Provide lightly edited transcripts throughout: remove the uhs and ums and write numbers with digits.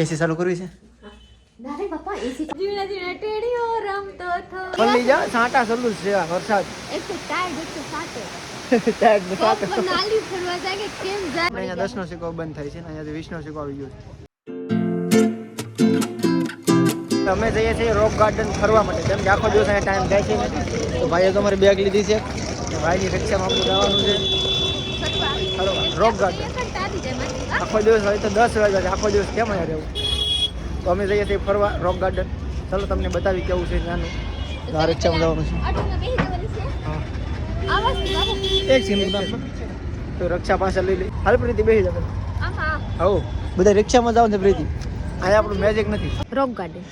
એસી ચાલુ કરવી છે? દારે બાપા એસી જીણા જીણા ટેડીઓ રમતો થો પલ્લી જા સાટા ચાલુ છે આ વરસાદ. એક તો ટાઈડ છે સાટે ટેગ ને સાટો. કોક નાલી ફરવા જાય કે કેમ જાય અહીંયા 10 નો સિક્કો બંધ થાય છે ને અહીંયાથી 20 નો સિક્કો આવી ગયો છે. અમે જઈએ છીએ રોક ગાર્ડન ફરવા માટે, કેમ કે આખો દિવસ અહીંયા ટાઈમ જાય છે ને. તો ભાઈએ તો અમારી બેગ લીધી છે, ભાઈની રિક્ષામાં આપણે જવાનું છે રોક ગાર્ડન. આખો દિવસ હોય તો 10 વાગ્યા છે, આખો દિવસ કેમ અહીંયા રહેવું? તો અમે જઈએ છીએ ફરવા રોક ગાર્ડન. ચાલો તમને બતાવી કેવું છે ત્યાંનું. આ રિક્ષામાં જવાનું છે. હા એક સિંહ તો રક્ષા પાસે લઈ લે. હાલ પ્રીતિ બેસી જાવ. હા બધા રિક્ષામાં જાવ ને પ્રીતિ. અહીંયા આપણું મેજિક નથી. રોક ગાર્ડન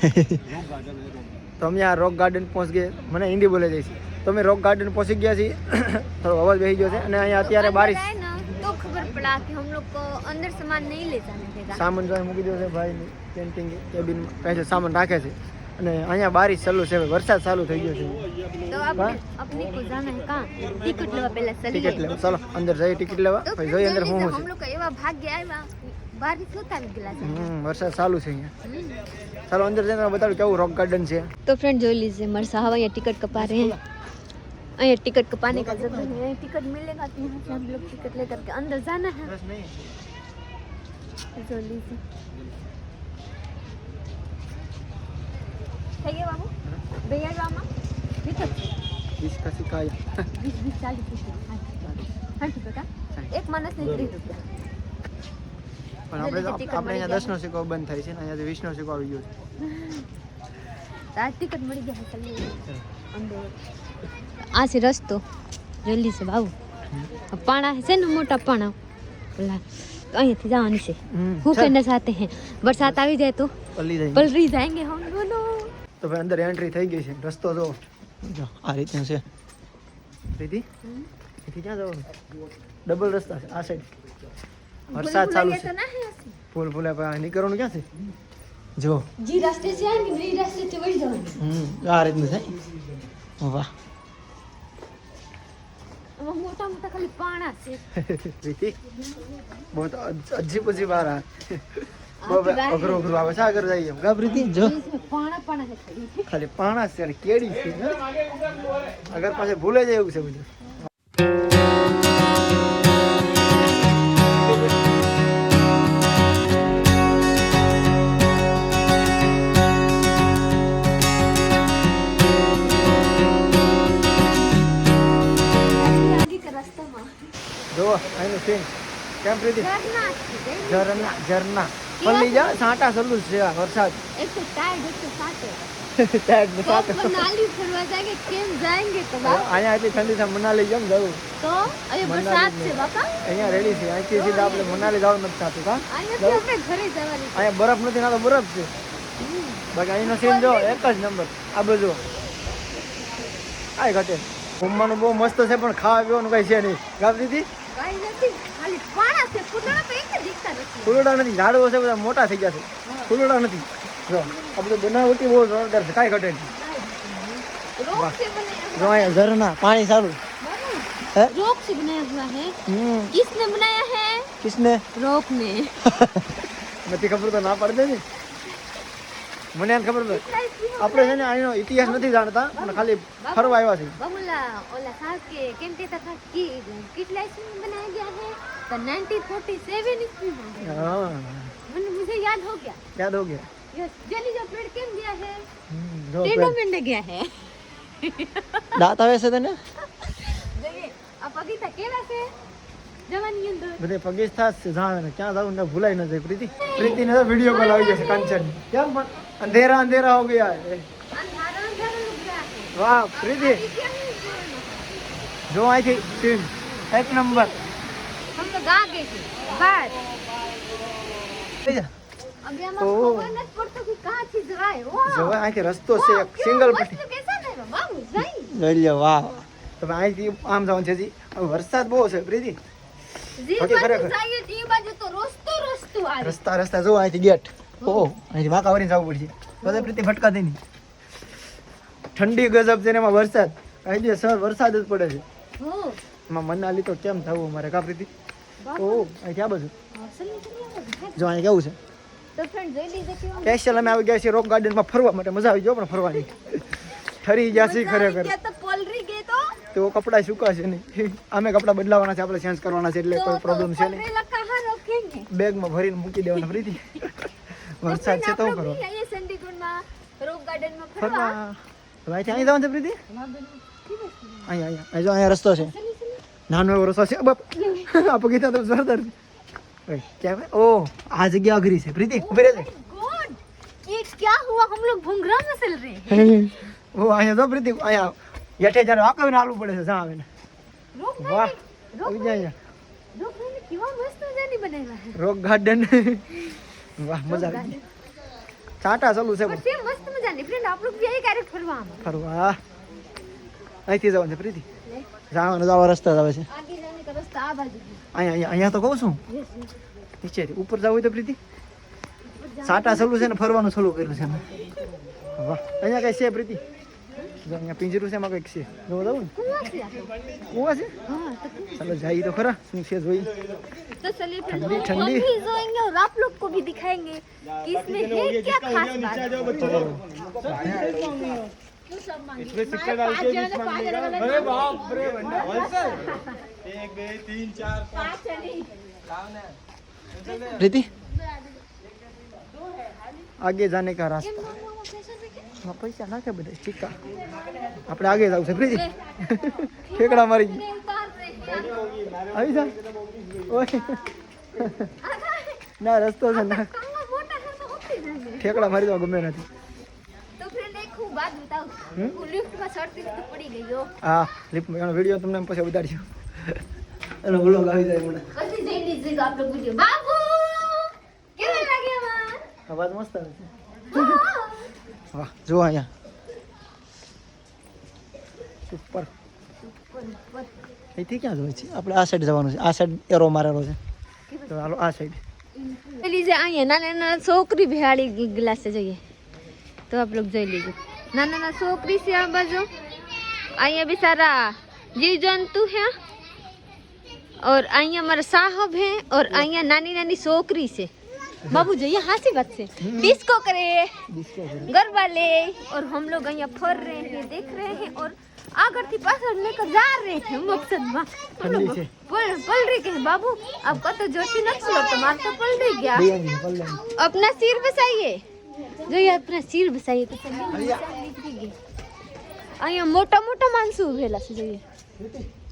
તો અમે આ રોક ગાર્ડન પહોંચ ગए. મને હિન્દી બોલે જાય છે. તો અમે રોક ગાર્ડન પહોંચી ગયા છીએ. થોડો અવાજ બેસી ગયો છે અને અહીંયા અત્યારે બારિશ. तो खबर पड़ा कि हम लोग को अंदर सामान नहीं ले जाने देगा. સામાન જો મૂકી દો છે ભાઈ કેન્ટીન કેબિનમાં પહેલે સામાન રાખે છે અને અહીંયા બારિશ ચાલુ છે, વરસાદ ચાલુ થઈ ગયો છે. तो अब अपने को जाना है कहाँ? टिकट लेवा पहले चलिए. ટિકિટ લેવા ચાલો અંદર જઈએ ટિકિટ લેવા. तो પછી फिर જોઈએ અંદર जल्दी શું से છે. हम लोग का एवा भाग्य आया बारिश होता भी गिला છે. વરસાદ ચાલુ છે અહીંયા. ચાલો અંદર જઈને બતાડું કેવું રોક ગાર્ડન છે. तो फ्रेंड जो लीजिए मरसा हवा या टिकट कपा रहे हैं. અહીંયા टिकट कपाने का जगह है, यहाँ टिकट मिलेगा तो यहाँ से हम लोग टिकट लेकर के अंदर जाना है. जो लीजिए થઈ ગયા બાબુ ભૈયા આમાં ટિકટ 20 का सिक्का 20 40 રૂપિયા 60 રૂપિયા એક માણસને 30 રૂપિયા. પણ આપણે અહીંયા 10 નો સિક્કો બંધ થાય છે ને અહીંયાથી 20 નો સિક્કો આવી ગયો છે. આ ટિકટ મળી ગયા ચાલીએ અંદર. આ છે રસ્તો જલ્દી છે બાબુ. પાણા છે ને મોટા પાણા ઓલા અહીંયાથી જવાનું છે. હું कहना चाहते हैं बरसात આવી જાય તો પલરી જાएंगे हम दोनों. તો ભાઈ અંદર એન્ટ્રી થઈ ગઈ છે. રસ્તો જો આ રીતનો છે. પ્રીતિ એથી ક્યાં જવાનું? ડબલ રસ્તા છે આ સાઈડ. વરસાદ ચાલુ છે. ફૂલ ફૂલે પણ નીકળવાનું ક્યાં છે? જો જી રસ્તે से आएंगे नहीं रास्ते से वही जाएंगे. આ રીતનું છે. વાહ મોટા મોટા ખાલી પાણા છે. પ્રીતિ બહુ અજીબ અજીબ આ રહા. બહુ અઘરો અઘરો આવે છે. આગળ જઈએ એમ કા પ્રીતિ? જો પાણા પાણા છે ખાલી પાણા છે અને કેડી છે. અગર પાસે ભૂલે જાય એવું છે બધું. જો અહીંનું સીન કેમ પ્રીતિ? ઝરના ઝરના પલ્લી જા સાટા ચાલુ છે આ વરસાદ. એક તો ટાઈડ એક તો સાટે ટેગ ને સાટો. કોક નાલી ફરવા જાય કે કેમ જાएंगे તો બાપ. અહીંયા એટલી ઠંડી છે મનાલી કેમ જવું? તો અહીંયા વરસાદ છે બાપા. અહીંયા રેડી છે. અહીંથી સીધા આપણે મનાલી જવાનું નથી થતું કા? અહીંયાથી આપણે ઘરે જવાની. અહીંયા બરફ નથી ના તો બરફ છે. બાકી અહીંનો સીન જો એક જ નંબર. આ બધું આ ઘટે ઘૂમવાનું બહુ મસ્ત છે પણ ખાવા પીવાનું કઈ છે નહીં. ગામ દીધી કાઈ નથી ખાલી પાણા છે. ફૂલડા તો એક જ દીખતા નથી. ફૂલડા નથી. ઝાડવો છે બધા મોટા થઈ ગયા છે. ફૂલડા નથી. જો આ બધું બનાવટી બહુ જોરદાર છે. કાંઈ ઘટે નહીં. रोक से बनाया જો અહીંયા ઝરના પાણી ચાલુ. है. रोक से बनाया हुआ है. किसने बनाया है? કિસને रोक ने. નથી ખબર તો ના પાડી દે ને. મને એમ ખબર નથી. આપણે છે ને આનો ઇતિહાસ નથી જાણતા અને ખાલી ફરવા આવ્યા છે. बबुला ओला साहब के केम कहता था कि कितला ईस्वी में बनाया गया है? तो 1947 ईस्वी में. હા मुझे याद हो गया. યાદ હો ગયા. यस जली जो पेड़ केम गया है? જો टेढ़ो में गया है. દાંત આવે છે તને? જોઈએ આ પગીતા કેવા છે જવાની અંદર. બધે પગીસ્થા જાણે ને ક્યાં જાવું ને ભૂલાઈ ન જાય. પ્રીતિ પ્રીતિને તો વિડીયો કોલ આવી ગયો છે કંચન. કેમ પણ અંધેરા અંધેરા હો ગયા હે. અંધારા અંધારા લુક રહ્યા છે. વાહ પ્રીતિ ये क्या है बोलना? જો અહીંથી સીન એક નંબર. हम लोग आ गए थे बाहर. अभी हम ओह. आपको खबर नहीं पड़ता कि कहाँ से जाए. वाह જો અહીંથી રસ્તો છે એક સિંગલ પટ્ટી. मस्त कैसा है बाबू जाई. ગળિયા વાહ. તમે અહીંથી આમ જવાનું છે જી. હવે વરસાદ બહુ છે પ્રીતિ. जी ओके, बाजू खरेखर. जाइए ती बाजू तो रस्तो आ रही. રસ્તા રસ્તા જો અહીંથી ગેટ. ઓહો અહીંથી વાંકા વળીને જવું પડશે. તો પ્રીતિ ભટકા દે નહીં. ઠંડી ગજબ છે ને એમાં વરસાદ. અહીં સર વરસાદ જ પડે છે. हो એમાં મનાલી તો કેમ થવું અમારે કા પ્રીતિ? बाबू ઓહ અહીં ક્યાં બધું असल में नहीं आता. જો અહીં કેવું છે? તો ફ્રેન્ડ જોઈ લીધે કેવું સ્પેશિયલ અમે આવી ગયા છીએ રોક ગાર્ડનમાં ફરવા માટે. મજા આવી ગયો પણ ફરવાની. ઠરી ગયા છીએ ખરેખર. તો પલરી ગઈ તો કપડાં સુકાશે નહીં. અમે કપડાં બદલાવાના છે, આપણે ચેન્જ કરવાના છે, એટલે કોઈ પ્રોબ્લેમ છે નહીં. પલરેલા કહાં રોકેંગે બેગમાં ભરીને મૂકી દેવાના ફરીથી. વરસાદ છે તો શું કરો અહીંયા ચંદીગઢમાં રોક ગાર્ડનમાં ફરવા ફરવા ભાઈ ત્યાં અહીં જવાનું છે પ્રીતિ. અહીંયા જો અહીંયા રસ્તો છે, નાનો એવો રસ્તો છે. બાપ આ પગીતા તો જોરદાર છે. ઓય ક્યાં ઓ આ જગ્યા અઘરી છે પ્રીતિ. ઉભી રહેજે. गॉड ये क्या हुआ हम लोग भुंगरा में चल रहे हैं ઓ અહીંયા જો પ્રીતિ, અહીંયા હેઠે જ્યારે વાકવીને હાલવું પડે છે. જા આવે ને रोक વાહ આવી જાય रोक ने केवा मस्त जानी बनाવ્યા है રોક ગાર્ડન. વાહ મજા આવી ગઈ. છાંટા ચાલુ છે पर से मस्त मजानी फ्रेंड आप लोग भी यही कैरेक्ट फरवा में ફરવા. અહીંથી જવાનું છે પ્રીતિ. જવાનો તો આવા રસ્તા જ આવે છે. आगे जाने का रास्ता आ बाजू है અહીંયા તો કહું છું નીચેથી ઉપર જવું હોય તો પ્રીતિ. સાટા ચાલુ છે ને ફરવાનું ચાલુ કર્યું છે અમે. વાહ અહીંયા કઈ છે પ્રીતિ? જો અહીંયા પિંજરું છે, એમાં કંઈક છે. જોવા જવું ને कुआं से आप लोग કુવા છે. हां तो ચાલો જઈએ તો ખરા શું છે જોઈ. तो चलिए फ्रेंड ठंडी- हम ठंडी। भी जाएंगे और आप लोग को भी दिखाएंगे कि इसमें है क्या खास बात इसमें सिक्के डाल के बीच मांगने का। अरे बाप रे होलसेल 1 2 3 4 5 प्रीति आगे जाने का रास्ता. હા પૈસા નાખે બધા સિક્કા. આપણે આગે જવું છે પ્રીતિ. ઠેકડા મારી ગઈ. આવી જા. ઓય ના રસ્તો છે ના. ઠેકડા મારી તો ગમે નથી. तो फ्रेंड एक खूब बात बताऊं वो लिफ्ट में चढ़ती तो पड़ी गई हो હા લિફ્ટમાં એનો વિડીયો તમને પછી ઉતારજો. એનો વ્લોગ આવી જાય મને. પછી જઈ દીધું आप लोग वीडियो बाबू કેવું લાગે અમાર અવાજ મસ્ત આવે છે. વાહ જો અહીંયા સુપર. અહીંથી ક્યાં જવું છે? આપણે આ સાઈડ જવાનું છે. આ સાઈડ એરો મારેલો છે. તો હાલો આ સાઈડ. પેલી જે અહીંયા નાના નાના છોકરી બિહાડી ગ્લાસ से જોઈએ तो आप लोग જોઈ લીજો નાના નાના છોકરી છે આ બાજુ અહીંયા भी सारा जीव जंतु है और અહીંયા हमारा साहब है और અહીંયા નાની નાની છોકરી છે बाबू जी ये हंसी बात से डिस्को करे गरबा ले और हम लोग અહીંયા फर रहे हैं देख रहे हैं और आगर थी पाछળ लेकर जा रहे हैं मकसद में ઠંડી છે. पल रही के बाबू आपका तो जोशी न चलो तुम्हारा तो पल रही गया દયાની પલ્લાની. अपना सिर बसाइए जो ये अपना सिर बसाइए तो निकली અહીંયા મોટા મોટા માણસો ઉભેલા છે જોઈએ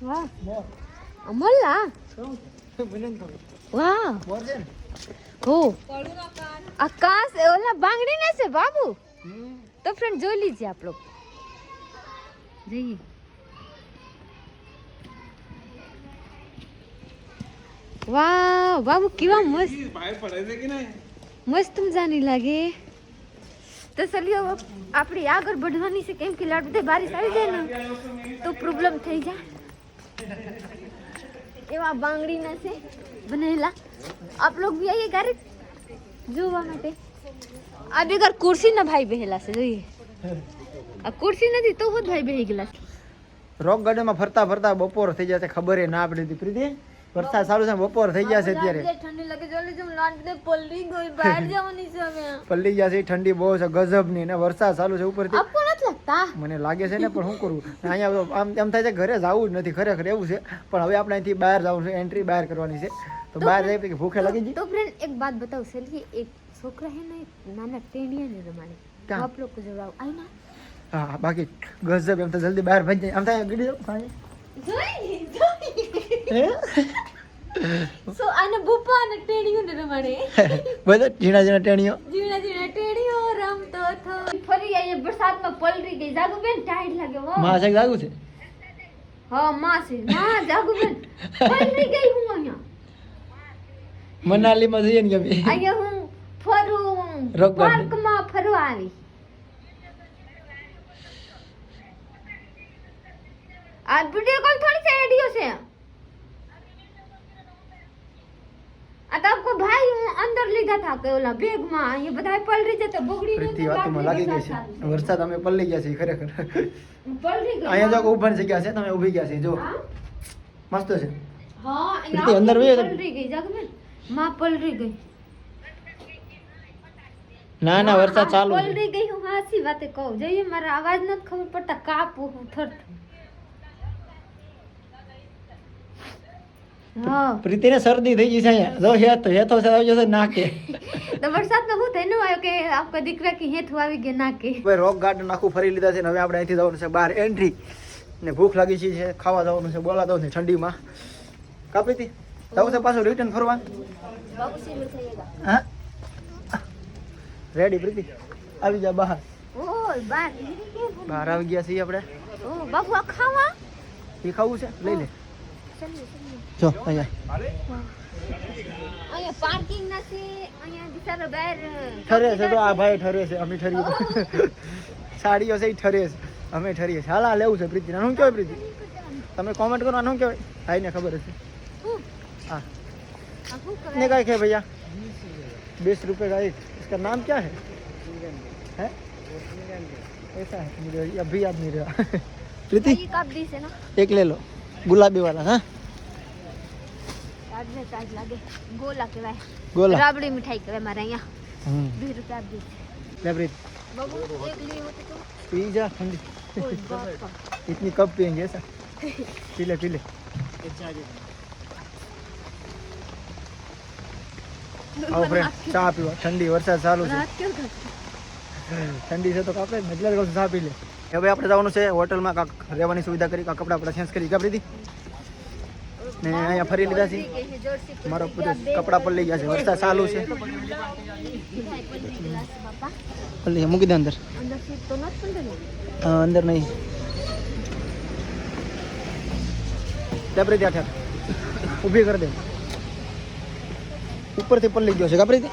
વાહ અમલા વાહ બોર છે ને? हो आकाश ओला बांगड़ी ना से बाबू तो फ्रेंड જોઈ लीजिए आप लोग जाइए वाह बाबू કેવા મસ્ત बाहर पड़े थे कि नहीं? મસ્ત મજાની લાગે તો ચલિયો આપણી આગળ बढ़વાની છે કેમ કે લાડ બધે બારિશ આવી જાય ને તો પ્રોબ્લેમ થઈ જાય એવા બાંગડીના છે બનેલા आप लोग भी आइए गाड़ी જોવા માટે આ બેગર ખુરશીના ભાઈ બેહેલા છે જોઈએ આ ખુરશી નથી તો હું ભાઈ બેહી ગયેલા છે રોક ગાર્ડનમાં ફરતા ફરતા બપોર થઈ જશે ખબર એ ના પડી હતી પ્રીતિ. વરસાદ ચાલુ છે, બપોર થઈ જશે અત્યારે. ઠંડી લાગે જલ્દી જમ લાંડને પલરી ગઈ બહાર જવાની છે હવે પલ્લી જશે. ઠંડી બહુ છે ગજબની ને વરસાદ ચાલુ છે ઉપરથી. આપકો નથી લાગતા મને લાગે છે ને પણ શું કરું. અહીંયા તો આમ એમ થાય છે ઘરે જવું જ નથી ખરેખર એવું છે. પણ હવે આપણે અહીંથી બહાર જવું છે, એન્ટ્રી બહાર કરવાની છે. તો બહાર જઈએ કે ભૂખે લાગી ગઈ. तो फ्रेंड एक बात बताओ चलिए एक छोकरा है ना नाना टेढ़िया ने रमाने क्या? आप लोग को जब आई ना હા બાકી ગજબ. એમ તો જલ્દી બહાર ભાઈ જાય. આમ થાય ગીડી જાઉં. सो आने बुप्पा ने टेढ़ियो ने रमाने બધા ઝીણા ઝીણા ટેણીઓ. जीना जीना टेढ़ियो रमतो थो फरी आई बरसात में पलरी गई जागू बेन टाइट लगे वो માં છે જાગું છે. हां मां से मां जागू बेन पलरी गई हूं અહીંયા મનાલીમાં જઈએ ને કે અહીંયા હું ફરું Rock garden. પાર્કમાં ફરવા આવી આ वीडियो कॉल थोड़ी सा एडियो से आ तो आपको भाई હું અંદર લીધા था કે ઓલા બેગ માં ये બધા પલરી જતો બગડી ને પ્રીતિ વાતમાં લાગી ગઈ છે. વરસાદ અમે પલ્લી ગયા છીએ ખરેખર. પલરી ગઈ અહીંયા જો ઊભાની જગ્યા છે, તમે ઊભી ગયા છે જો હા મસ્ત છે. હા પ્રીતિ અંદર વહી પલરી ગઈ જાગ બેન માં પલરી ગઈ ના ના વરસાદ ચાલુ છે. બોલ રહી ગઈ હું હાસી વાતે કહું જોઈએ મારા અવાજ નથી ખબર પડતા કાપું હું થર હા પ્રીતિને શરદી થઈ ગઈ છે અહીંયા જો હેતો છે આવી જશે નાકે. તો વરસાદમાં હું થઈને આવ્યો કે આપકા દીકરા કે હેઠું આવી ગયા નાકે ભાઈ રોક ગાર્ડન આખું ફરી લીધા છે ને હવે આપણે અહીંથી જવાનું છે બહાર એન્ટ્રી ને ભૂખ લાગી છે ખાવા જવાનું છે બોલાતો છે ઠંડીમાં કાપીતી જવું છે પાછું રિટર્ન ફરવા. બાબુ સીલું થઈએગા હા રેડી પ્રીતિ આવી જા બહાર. ઓય બાર બહાર આવી ગયા છીએ આપણે. ઓ બાબુ આ ખાવા એ ખાવું છે લઈ લે ચાલો જો અહીંયા અહીંયા પાર્કિંગ નથી અહીંયા બિચારો બહાર ઠરે છે તો આ ભાઈ ઠરે છે અમે ઠરીએ સાડીઓ છે એ ઠરે છે અમે ઠરીએ છીએ. હાલ આ લેવું છે પ્રીતિ શું કહેવાય પ્રીતિ તમે કોમેન્ટ કરો શું કહેવાય ભાઈને ખબર હશે. हाँ ने का है भैया 20 रुपए का एक इसका नाम क्या है ऐसा है मुझे अभी याद नहीं रहा. प्रीति ये कब दी से ना एक ले लो गुलाबी वाला. हाँ आज में चार्ज लागे गोला के भाई गोला राबड़ी मिठाई के हमारे यहाँ 20 रुपया दी ले प्रीति बाबू एक लिए होते तो पी जा ठंडी कोई बात का इतनी कब पियेंगे ऐसा पी ले आओ फ्रेंड चા પીવા ઠંડી વરસાદ ચાલુ છે रात क्यों था ઠંડી છે તો આપણે એટલે જ ચા પી લે. હવે આપણે જવાનું છે હોટલમાં કાંક રહેવાની સુવિધા કરી કાંક કપડાં ચેન્જ કરી કા પ્રીતિ ને અહીંયા ફરી લીધા છે મારો બધું કપડાં પર લઈ ગયા છે વરસાદ ચાલુ છે. ભલે મૂકી દે અંદર अंदर सीट तो नट पंदे અંદર નહીં લે પ્રીતિ આઠ ઊભી કરી દે ઉપરથી પર લઈ ગયો છે કા પ્રીતિ.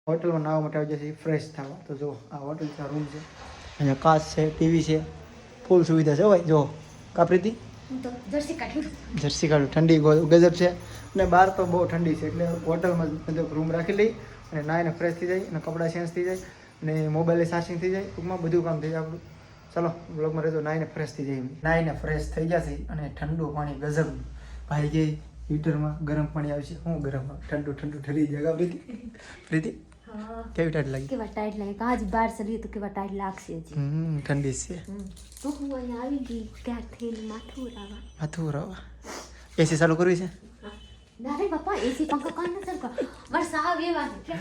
હોટલમાં નાવા માટે આવી જશે ફ્રેશ થવા. તો જો આ હોટલ છે રૂમ છે અહીંયા કાચ છે ટીવી છે ફૂલ સુવિધા છે ભાઈ જો કા પ્રીતિ तो जर्सी काढू જર્સી કાઢું ઠંડી ગજબ છે અને બહાર તો બહુ ઠંડી છે એટલે હોટલમાં બધો રૂમ રાખી લઈ અને નાઈને ફ્રેશ થઈ જાય અને કપડાં ચેન્જ થઈ જાય અને મોબાઈલે ચાર્જિંગ થઈ જાય ટૂંકમાં બધું કામ થઈ જાય આપણું. ચાલો બ્લોગમાં રહેજો નાઈને ફ્રેશ થઈ જાય નાઈને ફ્રેશ થઈ જશે અને ઠંડુ પાણી ગજબ ભાઈ ગઈ હીટરમાં ગરમ પાણી આવશે હું ગરમ ઠંડુ ઠરી જાય પ્રીતિ પ્રીતિ हाँ કેવી ટાઈટ લાગી केवा टाइट लगे आज बाहर चलिए तो केवा टाइट लागसे जी ઠંડી છે तो હું અહીંયા આવી ગઈ ક્યાંક થઈને માથું ઉડાવવા માથું રવા એસી ચાલુ કરવી છે ના રે બાપા એસી પંખા કાન ન ચાલુ કર મારે સાવ એવા છે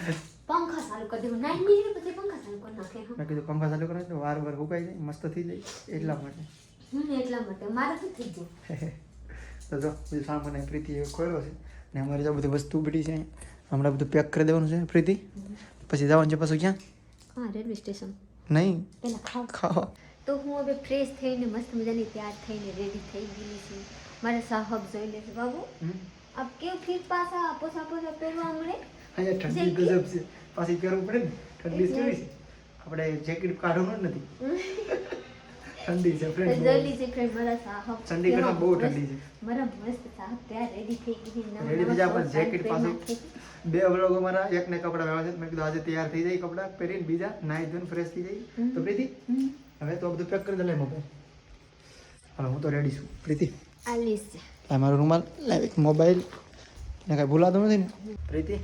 પંખા ચાલુ કરી દેવું નાઈ નહીં પછી પંખા ચાલુ કરી નાખે મેં કીધું પંખા ચાલુ કરે તો વાર હુકાઈ જાય મસ્ત થઈ જાય એટલા માટે એટલા માટે મારે શું થઈ ગયું તો જો બધું સામાન પ્રીતિ ખોલ્યો છે ને અમારી જો બધી વસ્તુ પડી છે હમણાં બધું પેક કરી દેવાનું છે પ્રીતિ પછી જવાનું છે પાછું ક્યાં હા રેલવે સ્ટેશન નહીં પેલા ખાવ ખાવા તો હું હવે ફ્રેશ થઈને મસ્ત મજાની તૈયાર થઈને રેડી થઈ ગઈ છું મારા સાહબ જોઈ લેશે બાબુ अब क्यों फिर पासा पोसा पोसा પહેરવા મળે અહીંયા ઠંડી ગજબ છે પાછી પહેરવું પડે ને ઠંડી કેવી છે આપણે જેકેટ કાઢવું નથી ઠંડી છે ફ્રેન્ડ જલ્દી છે ફ્રેન્ડ મારા સાહબ ઠંડી કરતા બહુ ઠંડી છે મારા મસ્ત સાહબ તૈયાર રેડી થઈ ગઈ રેડી થઈ જાય પણ જેકેટ પાછું બે વ્લોગો મારા એકને કપડાં લેવા છે મેં કીધું આજે તૈયાર થઈ જાય કપડાં પહેરીને બીજા નાઈ ધોઈને ફ્રેશ થઈ જાય તો પ્રીતિ હવે તો બધું પેક કરી દે લે મોબાઈલ હાલો હું તો રેડી છું પ્રીતિ આલીસ આ મારો રૂમાલ લાવ એક મોબાઈલ ને કાંઈ ભૂલાતું નથી ને પ્રીતિ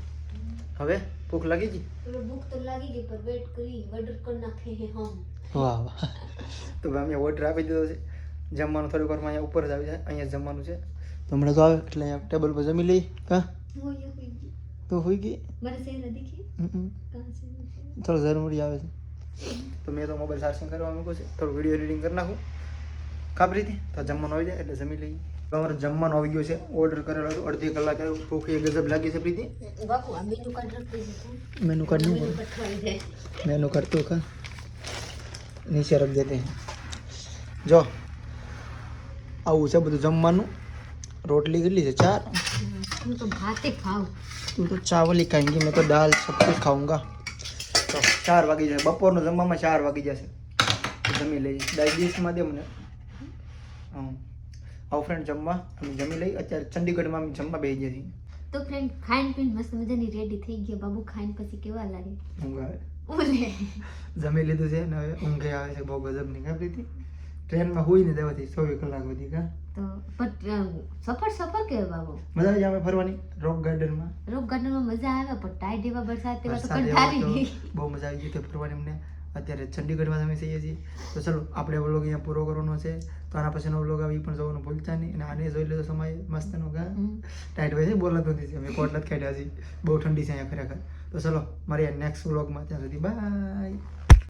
હવે ભૂખ લાગી ગઈ ભૂખ તો લાગી ગઈ પર વેટ કરી ઓર્ડર કરી નાખે હે હમ વાહ વાહ તો અમે ઓર્ડર આપી દીધો છે જમવાનું થોડીક વારમાં અહીંયા ઉપર જ આવી જાય અહીંયા જમવાનું છે તો હમણાં તો આવે એટલે અહીંયા ટેબલ પર જમી લઈ હા હોય હોય તો હોઈ ગઈ મારા ચહેરા દેખી કહાં સે થોડો ઝરમડી આવે છે તો મેં તો મોબાઈલ ચાર્જિંગ કરવા મૂક્યો છે થોડું વિડીયો એડિટિંગ કરી નાખું ખબર હતી તો જમવાનું આવી જાય એટલે જમી લઈએ તમારે જમવાનું આવી ગયું છે ઓર્ડર કરેલો હતો અડધી કલાક આવ્યું ભૂખ એ ગજબ લાગી છે પ્રીતિ બાપુ આ મેનુ કાર્ડ રાખી દીધું મેનુ કાર્ડ નહીં પઠવાઈ જાય મેનુ कार्ड तो का नीचे रख देते हैं जो આવું છે બધું જમવાનું રોટલી કેટલી છે 4 હું તો ભાતે ખાઉં તું તો ચાવલ ही खाएंगी मैं तो दाल सब कुछ खाऊंगा તો 4 વાગી જાય બપોરનું જમવામાં 4 વાગી જશે જમી લઈ ડાયજેસ્ટમાં દે મને આવો ફ્રેન્ડ જમવા અમે જમી લઈ અત્યારે ચંડીગઢમાં અમે જમવા બેસી ગયા છીએ તો ફ્રેન્ડ ખાઈને પીને મસ્ત મજાની રેડી થઈ ગયો બાબુ ખાઈને પછી કેવા લાગે ઊંઘ આવે ઓલે જમી લીધું છે ને હવે ઊંઘે આવે છે બહુ ગજબની કા પ્રીતિ ટ્રેનમાં હુઈ ને દેવાથી 24 કલાક સુધી કા તો પણ સફર કે બાબુ મજા આવી આવે ફરવાની રોક ગાર્ડનમાં રોક ગાર્ડનમાં મજા આવે પણ ટાઈટ એવા વરસાદ તેવા તો વરસાદ એવો કંટાળી હતો, ગઈ બહુ મજા આવી ગઈ હતી ફરવાની અમને અત્યારે ચંડીગઢમાં અમે જઈએ છીએ તો ચલો આપણે વ્લોગ અહીંયા પૂરો કરવાનો છે તો આના પછીનો વ્લોગ આવે એ પણ જોવાનું ભૂલતા નહીં અને આને જોઈ લેજો સમય મસ્તનો કા ટાઈટ હોય છે બોલાતો નથી અમે કોટલા જ કાઢ્યા છીએ બહુ ઠંડી છે અહીંયા ખરેખર તો ચલો મળીએ નેક્સ્ટ વ્લોગમાં ત્યાં સુધી બાય